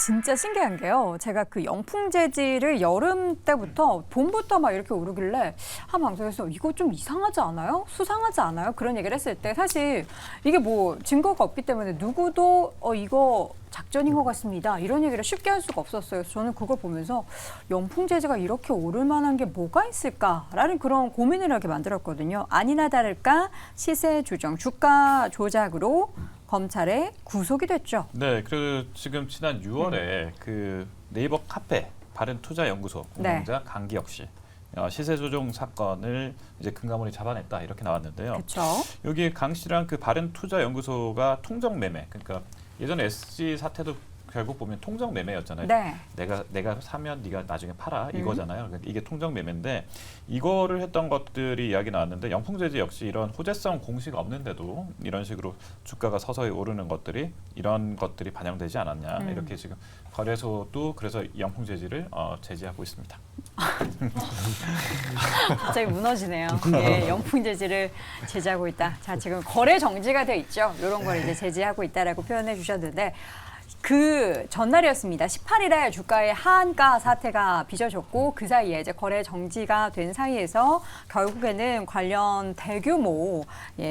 진짜 신기한 게요. 제가 그 영풍 재질을 여름 때부터 봄부터 막 이렇게 오르길래 한 방송에서 이거 좀 이상하지 않아요? 수상하지 않아요? 그런 얘기를 했을 때 사실 이게 뭐 증거가 없기 때문에 누구도 이거 작전인 것 같습니다. 이런 얘기를 쉽게 할 수가 없었어요. 그래서 저는 그걸 보면서 영풍 재질가 이렇게 오를 만한 게 뭐가 있을까라는 그런 고민을 하게 만들었거든요. 아니나 다를까 시세 조정, 주가 조작으로 검찰에 구속이 됐죠. 네, 그 지금 지난 6월에 그 네이버 카페 바른투자연구소 운영자 강기혁 씨 시세 조종 사건을 이제 금감원이 잡아냈다 이렇게 나왔는데요. 그렇죠. 여기 강 씨랑 그 바른투자연구소가 통정매매, 그러니까 예전에 SG 사태도 결국 보면 통정매매였잖아요. 네. 내가 사면 네가 나중에 팔아 이거잖아요. 그러니까 이게 통정매매인데 이거를 했던 것들이 이야기 나왔는데 영풍재지 역시 이런 호재성 공시가 없는데도 이런 식으로 주가가 서서히 오르는 것들이 이런 것들이 반영되지 않았냐 이렇게 지금 거래소도 그래서 영풍재지를 제지하고 있습니다. 갑자기 무너지네요. 예, 영풍 재질을 제지하고 있다. 자, 지금 거래 정지가 돼 있죠. 이런 걸 이제 제지하고 있다라고 표현해 주셨는데 그 전날이었습니다. 18일에 주가의 하한가 사태가 빚어졌고 그 사이에 이제 거래 정지가 된 사이에서 결국에는 관련 대규모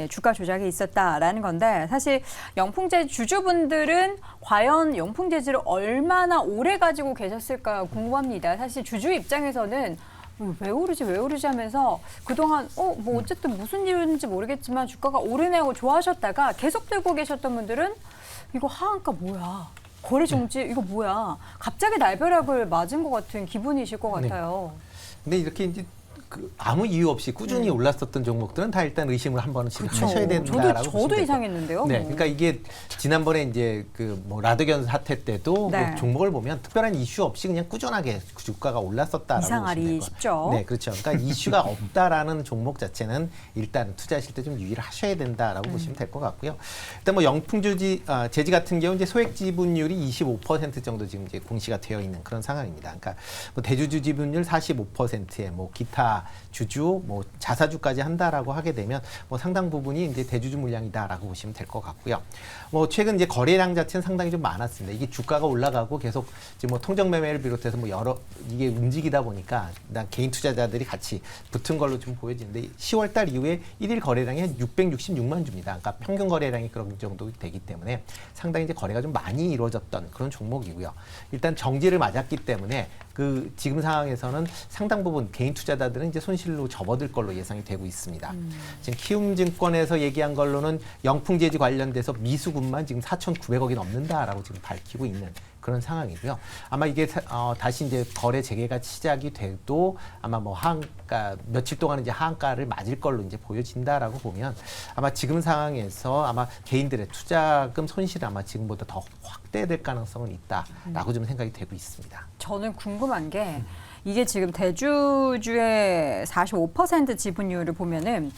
주가 조작이 있었다라는 건데 사실 영풍재 주주분들은 과연 영풍재질을 얼마나 오래 가지고 계셨을까 궁금합니다. 사실 주주 입장에서는 왜 오르지 하면서 그동안 뭐 어쨌든 무슨 이유인지 모르겠지만 주가가 오르네 하고 좋아하셨다가 계속 들고 계셨던 분들은 이거 하한가 뭐야? 거래 정지 이거 뭐야? 갑자기 날벼락을 맞은 것 같은 기분이실 것 같아요. 근데 이렇게 이제 아무 이유 없이 꾸준히 올랐었던 종목들은 다 일단 의심을 한 번씩 그렇죠. 하셔야 된다라고 저도 이상했는데요. 네, 뭐. 그러니까 이게 지난번에 이제 그 뭐 라드견 사태 때도 네. 뭐 종목을 보면 특별한 이슈 없이 그냥 꾸준하게 주가가 올랐었다라고 이상하리 보시면 싶죠. 네, 그렇죠. 그러니까 이슈가 없다라는 종목 자체는 일단 투자하실 때 좀 유의를 하셔야 된다라고 보시면 될 것 같고요. 일단 뭐 영풍주지 재지 같은 경우 이제 소액 지분율이 25% 정도 지금 이제 공시가 되어 있는 그런 상황입니다. 그러니까 뭐 대주주 지분율 45%에 뭐 기타 주주, 뭐 자사주까지 한다라고 하게 되면 뭐 상당 부분이 이제 대주주 물량이다라고 보시면 될 것 같고요. 뭐 최근 이제 거래량 자체는 상당히 좀 많았습니다. 이게 주가가 올라가고 계속 지금 뭐 통정 매매를 비롯해서 뭐 여러 이게 움직이다 보니까 개인 투자자들이 같이 붙은 걸로 좀 보여지는데 10월 달 이후에 1일 거래량이 한 666만 주입니다. 그러니까 평균 거래량이 그런 정도 되기 때문에 상당히 이제 거래가 좀 많이 이루어졌던 그런 종목이고요. 일단 정지를 맞았기 때문에 그 지금 상황에서는 상당 부분 개인 투자자들은 이제 손실로 접어들 걸로 예상이 되고 있습니다. 지금 키움증권에서 얘기한 걸로는 영풍재지 관련돼서 미수급만 지금 4,900억이 넘는다라고 지금 밝히고 있는 그런 상황이고요. 아마 이게 다시 이제 거래 재개가 시작이 돼도 아마 뭐 하한가 며칠 동안은 이제 하한가를 맞을 걸로 이제 보여진다라고 보면 아마 지금 상황에서 아마 개인들의 투자금 손실이 아마 지금보다 더 확대될 가능성은 있다라고 좀 생각이 되고 있습니다. 저는 궁금한 게 이게 지금 대주주의 45% 지분율을 보면은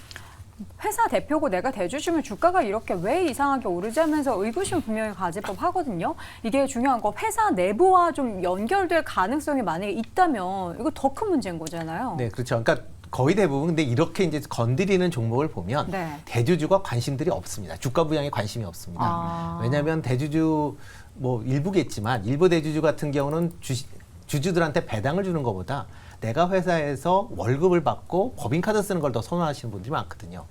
회사 대표고 내가 대주주면 주가가 이렇게 왜 이상하게 오르지 하면서 의구심 분명히 가질 법 하거든요. 이게 중요한 거 회사 내부와 좀 연결될 가능성이 만약에 있다면 이거 더 큰 문제인 거잖아요. 네, 그렇죠. 그러니까 거의 대부분 근데 이렇게 이제 건드리는 종목을 보면 네. 대주주가 관심들이 없습니다. 주가 부양에 관심이 없습니다. 왜냐하면 대주주 뭐 일부겠지만 일부 대주주 같은 경우는 주주들한테 배당을 주는 것보다 내가 회사에서 월급을 받고 법인카드 쓰는 걸 더 선호하시는 분들이 많거든요.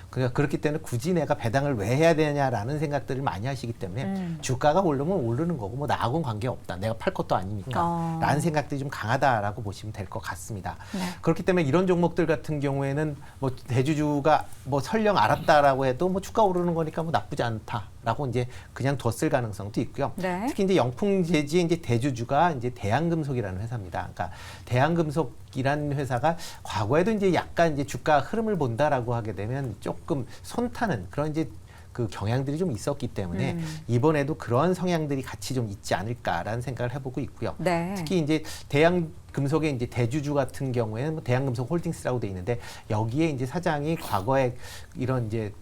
그러니까 그렇기 때문에 굳이 내가 배당을 왜 해야 되냐라는 생각들을 많이 하시기 때문에 주가가 오르면 오르는 거고 뭐 나하고는 관계없다. 내가 팔 것도 아니니까 라는 생각들이 좀 강하다라고 보시면 될 것 같습니다. 네. 그렇기 때문에 이런 종목들 같은 경우에는 뭐 대주주가 뭐 설령 알았다라고 해도 뭐 주가 오르는 거니까 뭐 나쁘지 않다라고 이제 그냥 뒀을 가능성도 있고요. 네. 특히 이제 영풍재지의 이제 대주주가 이제 대한금속이라는 회사입니다. 그러니까 대한금속이라는 회사가 과거에도 이제 약간 이제 주가 흐름을 본다라고 하게 되면 조금 손타는 그런 이제 그 경향들이 좀 있었기 때문에 이번에도 그런 성향들이 같이 좀 있지 않을까라는 생각을 해보고 있고요. 네. 특히 이제 대한금속의 이제 대주주 같은 경우에는 뭐 대한금속 홀딩스라고 돼 있는데 여기에 이제 사장이 과거에 이런 이제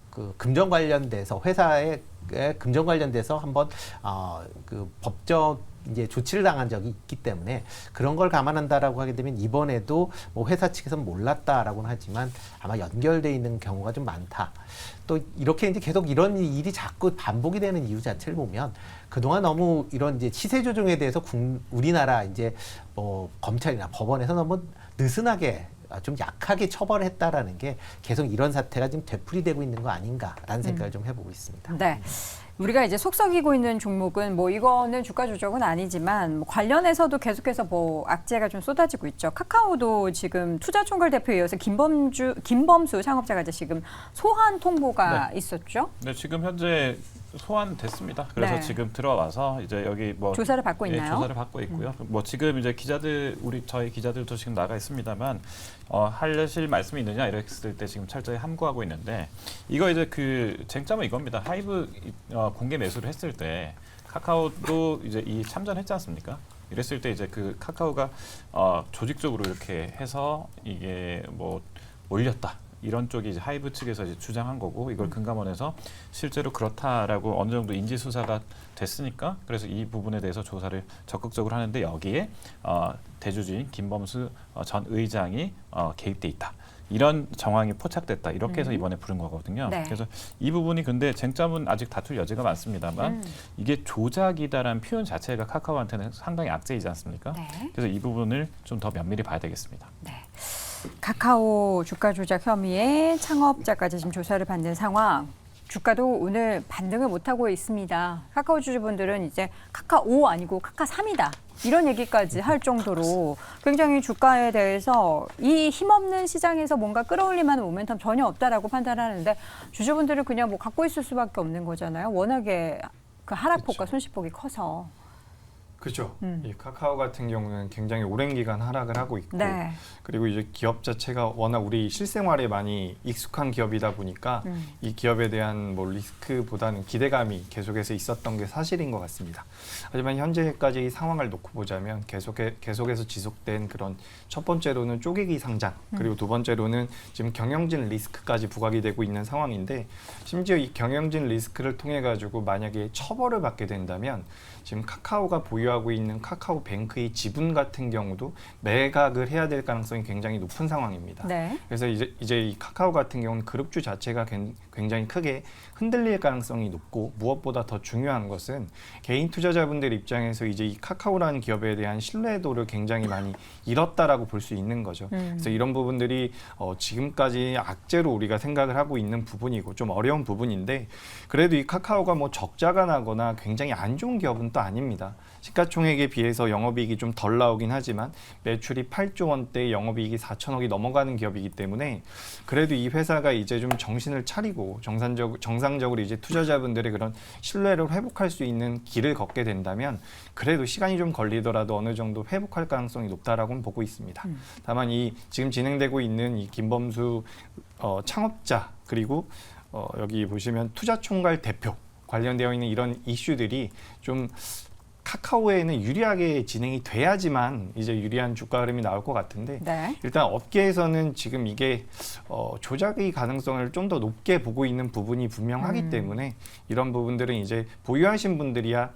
그 금전 관련돼서 회사의 금전 관련돼서 한번 그 법적 이제 조치를 당한 적이 있기 때문에 그런 걸 감안한다라고 하게 되면 이번에도 뭐 회사 측에서는 몰랐다라고는 하지만 아마 연결돼 있는 경우가 좀 많다. 또 이렇게 이제 계속 이런 일이 자꾸 반복이 되는 이유 자체를 보면 그동안 너무 이런 이제 시세 조정에 대해서 우리나라 이제 뭐 검찰이나 법원에서 너무 느슨하게 좀 약하게 처벌을 했다라는 게 계속 이런 사태가 지금 되풀이되고 있는 거 아닌가라는 생각을 좀 해보고 있습니다. 네. 우리가 이제 속썩이고 있는 종목은 뭐 이거는 주가 조정은 아니지만 뭐 관련해서도 계속해서 뭐 악재가 좀 쏟아지고 있죠. 카카오도 지금 투자총괄 대표에 이어서 김범수 창업자가 이제 지금 소환 통보가 있었죠. 네, 지금 현재 소환됐습니다. 그래서 네. 지금 들어와서 이제 여기 뭐 조사를 받고 있나요? 조사를 받고 있고요. 뭐 지금 이제 기자들 저희 기자들도 지금 나가 있습니다만 하실 말씀이 있느냐 이랬을 때 지금 철저히 함구하고 있는데 이거 이제 그 쟁점은 이겁니다. 하이브 공개 매수를 했을 때 카카오도 이제 이 참전했지 않습니까? 이랬을 때 이제 그 카카오가 조직적으로 이렇게 해서 이게 뭐 올렸다. 이런 쪽이 이제 하이브 측에서 이제 주장한 거고 이걸 금감원에서 실제로 그렇다라고 어느 정도 인지 수사가 됐으니까 그래서 이 부분에 대해서 조사를 적극적으로 하는데 여기에 대주주인 김범수 전 의장이 개입돼 있다. 이런 정황이 포착됐다. 이렇게 해서 이번에 부른 거거든요. 네. 그래서 이 부분이 근데 쟁점은 아직 다툴 여지가 많습니다만 이게 조작이다라는 표현 자체가 카카오한테는 상당히 악재이지 않습니까? 네. 그래서 이 부분을 좀 더 면밀히 봐야 되겠습니다. 네. 카카오 주가 조작 혐의에 창업자까지 지금 조사를 받는 상황. 주가도 오늘 반등을 못하고 있습니다. 카카오 주주분들은 이제 카카5 아니고 카카3이다. 이런 얘기까지 할 정도로 굉장히 주가에 대해서 이 힘없는 시장에서 뭔가 끌어올릴 만한 모멘텀 전혀 없다라고 판단하는데 주주분들은 그냥 뭐 갖고 있을 수밖에 없는 거잖아요. 워낙에 그 하락폭과 손실폭이 커서. 그렇죠. 이 카카오 같은 경우는 굉장히 오랜 기간 하락을 하고 있고 네. 그리고 이제 기업 자체가 워낙 우리 실생활에 많이 익숙한 기업이다 보니까 이 기업에 대한 뭐 리스크보다는 기대감이 계속해서 있었던 게 사실인 것 같습니다. 하지만 현재까지 이 상황을 놓고 보자면 계속해서 지속된 그런 첫 번째로는 쪼개기 상장 그리고 두 번째로는 지금 경영진 리스크까지 부각이 되고 있는 상황인데 심지어 이 경영진 리스크를 통해 가지고 만약에 처벌을 받게 된다면 지금 카카오가 보유하고 있는 카카오뱅크의 지분 같은 경우도 매각을 해야 될 가능성이 굉장히 높은 상황입니다. 네. 그래서 이제 이 카카오 같은 경우는 그룹주 자체가 굉장히 크게 흔들릴 가능성이 높고 무엇보다 더 중요한 것은 개인 투자자분들 입장에서 이제 이 카카오라는 기업에 대한 신뢰도를 굉장히 많이 잃었다라고 볼 수 있는 거죠. 그래서 이런 부분들이 지금까지 악재로 우리가 생각을 하고 있는 부분이고 좀 어려운 부분인데 그래도 이 카카오가 뭐 적자가 나거나 굉장히 안 좋은 기업은 또 아닙니다. 시가총액에 비해서 영업이익이 좀 덜 나오긴 하지만 매출이 8조 원대, 영업이익이 4천억이 넘어가는 기업이기 때문에 그래도 이 회사가 이제 좀 정신을 차리고 정상적으로 이제 투자자분들의 그런 신뢰를 회복할 수 있는 길을 걷게 된다면 그래도 시간이 좀 걸리더라도 어느 정도 회복할 가능성이 높다라고는 보고 있습니다. 다만 이 지금 진행되고 있는 이 김범수 창업자 그리고 여기 보시면 투자총괄 대표 관련되어 있는 이런 이슈들이 좀 카카오에는 유리하게 진행이 돼야지만 이제 유리한 주가 흐름이 나올 것 같은데 네. 일단 업계에서는 지금 이게 조작의 가능성을 좀 더 높게 보고 있는 부분이 분명하기 때문에 이런 부분들은 이제 보유하신 분들이야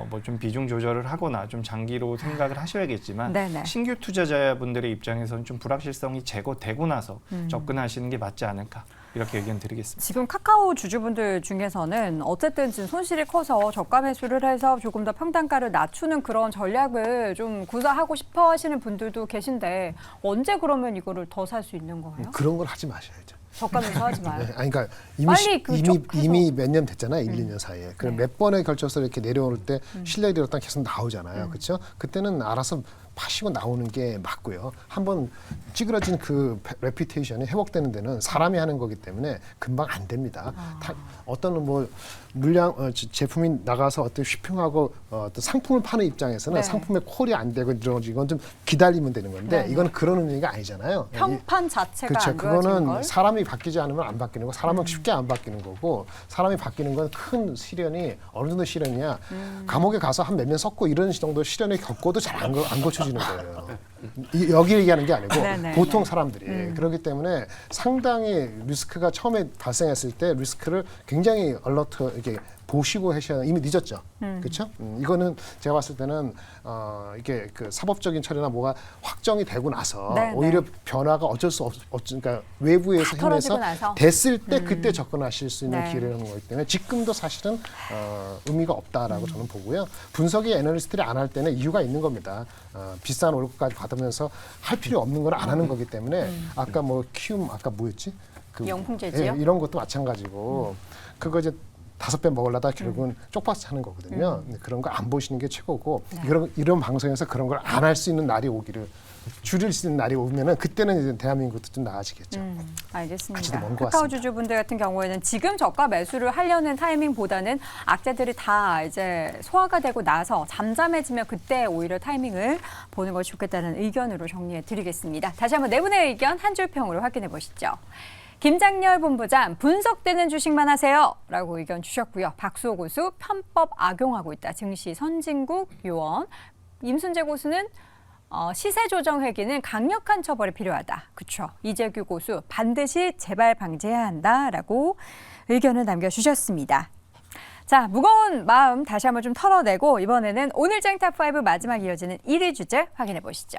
뭐 좀 비중 조절을 하거나 좀 장기로 생각을 하셔야겠지만 네네. 신규 투자자분들의 입장에서는 좀 불확실성이 제거되고 나서 접근하시는 게 맞지 않을까 이렇게 의견 드리겠습니다. 지금 카카오 주주분들 중에서는 어쨌든 지금 손실이 커서 저가 매수를 해서 조금 더 평단가를 낮추는 그런 전략을 좀 구사하고 싶어 하시는 분들도 계신데 언제 그러면 이거를 더 살 수 있는 거예요? 그런 걸 하지 마셔야죠. 저가 매수하지 마요. 네, 아니, 그러니까 빨리 그 쪽 해서. 이미 몇 년 됐잖아요. 1, 2년 사이에. 그럼 네. 몇 번에 걸쳐서 이렇게 내려올 때 실력이 들었다 계속 나오잖아요. 그렇죠? 그때는 알아서 파시고 나오는 게 맞고요. 한번 찌그러진 그 레퓨테이션이 회복되는 데는 사람이 하는 거기 때문에 금방 안 됩니다. 어떤 뭐 물량 제품이 나가서 어떤 쇼핑하고 어떤 상품을 파는 입장에서는 네. 상품의 콜이 안 되고 이건 좀 기다리면 되는 건데 네. 이건 그런 의미가 아니잖아요. 평판 자체가 그렇죠. 안 좋아지는 그거는 걸? 사람이 바뀌지 않으면 안 바뀌는 거. 사람은 쉽게 안 바뀌는 거고 사람이 바뀌는 건 큰 시련이 어느 정도 시련이냐. 감옥에 가서 한 몇 년 썩고 이런 정도 시련을 겪고도 잘 안 고쳐지는 거예요. 여기 얘기하는 게 아니고 네네. 보통 사람들이 그렇기 때문에 상당히 리스크가 처음에 발생했을 때 리스크를 굉장히 얼러트 이렇게 보시고 하셔야 이미 늦었죠. 그렇죠? 이거는 제가 봤을 때는 이게 그 사법적인 처리나 뭐가 확정이 되고 나서 네, 오히려 네. 변화가 어쩔 수 그러니까 외부에서 다 털어지고 힘내서 나서. 됐을 때 그때 접근하실 수 있는 네. 기회라는 거기 때문에 지금도 사실은 의미가 없다라고 저는 보고요. 분석이 애널리스트들이 안 할 때는 이유가 있는 겁니다. 비싼 월급까지 받으면서 할 필요 없는 걸 안 하는 거기 때문에 아까 뭐 키움 아까 뭐였지? 그, 영풍제지요? 예, 이런 것도 마찬가지고 그거 이제 5배 먹으려다 결국은 쪽박스 하는 거거든요. 그런 거 안 보시는 게 최고고 이런 방송에서 그런 걸 안 할 수 있는 날이 오기를 줄일 수 있는 날이 오면은 그때는 이제 대한민국도 좀 나아지겠죠. 알겠습니다. 아직도 먼것 카카오 같습니다. 주주분들 같은 경우에는 지금 저가 매수를 하려는 타이밍보다는 악재들이 다 이제 소화가 되고 나서 잠잠해지면 그때 오히려 타이밍을 보는 것이 좋겠다는 의견으로 정리해 드리겠습니다. 다시 한번 네 분의 의견 한 줄 평으로 확인해 보시죠. 김장렬 본부장 분석되는 주식만 하세요 라고 의견 주셨고요. 박수호 고수 편법 악용하고 있다. 증시 선진국 요원. 임순재 고수는 시세 조정 회기는 강력한 처벌이 필요하다. 그렇죠. 이재규 고수 반드시 재발 방지해야 한다라고 의견을 남겨주셨습니다. 자, 무거운 마음 다시 한번 좀 털어내고 이번에는 오늘 장 탑5 마지막 이어지는 1위 주제 확인해 보시죠.